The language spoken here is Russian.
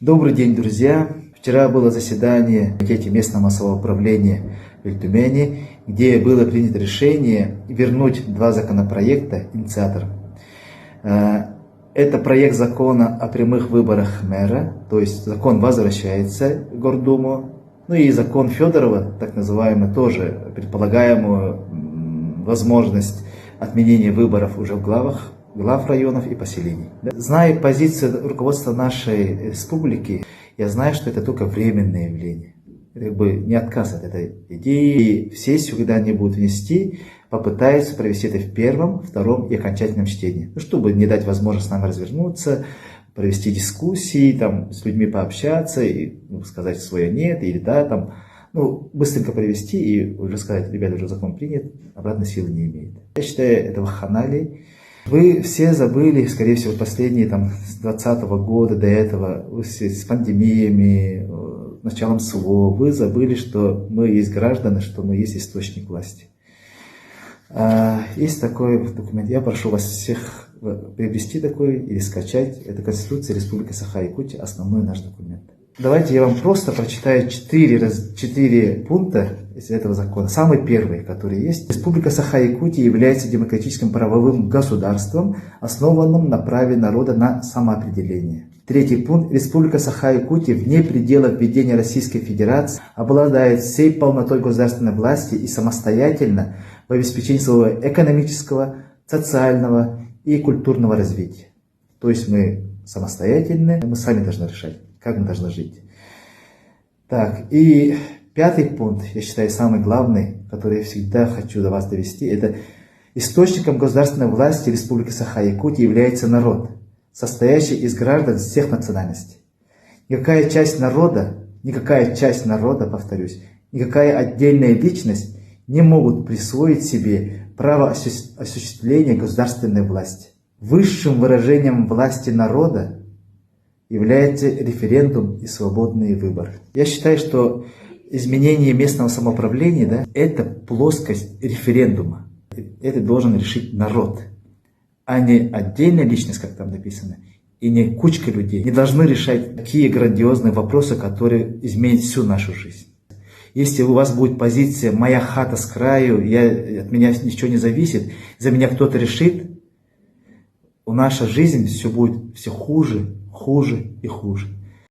Добрый день, друзья! Вчера было заседание в комитете местного самоуправления в Эль-Тюмени, где было принято решение вернуть два законопроекта инициаторам. Это проект закона о прямых выборах мэра, то есть закон возвращается в Гордуму, ну и закон Федорова, так называемый, тоже предполагаемую возможность отменения выборов уже в глав районов и поселений. Зная позицию руководства нашей республики, я знаю, что это только временное явление. Это как бы не отказ от этой идеи. В сессию, когда они будут внести, попытаются провести это в первом, втором и окончательном чтении. Ну, чтобы не дать возможность нам развернуться, провести дискуссии, там, с людьми пообщаться и сказать свое нет или да, быстренько провести и уже сказать: ребята, уже закон принят, обратной силы не имеет. Я считаю, это вахханалия. Вы все забыли, скорее всего, последние с 2020 года до этого, с пандемиями, началом СВО, вы забыли, что мы есть граждане, что мы есть источник власти. Есть такой документ, я прошу вас всех приобрести такой или скачать. Это Конституция Республики Саха-Якутия, основной наш документ. Давайте я вам просто прочитаю 4 пункта из этого закона. Самый первый, который есть. Республика Саха-Якутия является демократическим правовым государством, основанным на праве народа на самоопределение. Третий пункт. Республика Саха-Якутия вне пределов ведения Российской Федерации обладает всей полнотой государственной власти и самостоятельно в обеспечении своего экономического, социального и культурного развития. То есть мы самостоятельны, мы сами должны решать, как мы должны жить. Так, и пятый пункт, я считаю, самый главный, который я всегда хочу до вас довести, это: источником государственной власти Республики Саха-Якутия является народ, состоящий из граждан всех национальностей. Никакая часть народа, повторюсь, никакая отдельная личность не могут присвоить себе право осуществления государственной власти. Высшим выражением власти народа является референдум и свободные выборы. Я считаю, что изменение местного самоуправления, это плоскость референдума. Это должен решить народ, а не отдельная личность, как там написано, и не кучка людей. Не должны решать такие грандиозные вопросы, которые изменят всю нашу жизнь. Если у вас будет позиция «моя хата с краю», от меня ничего не зависит, за меня кто-то решит, наша жизнь все будет все хуже и хуже.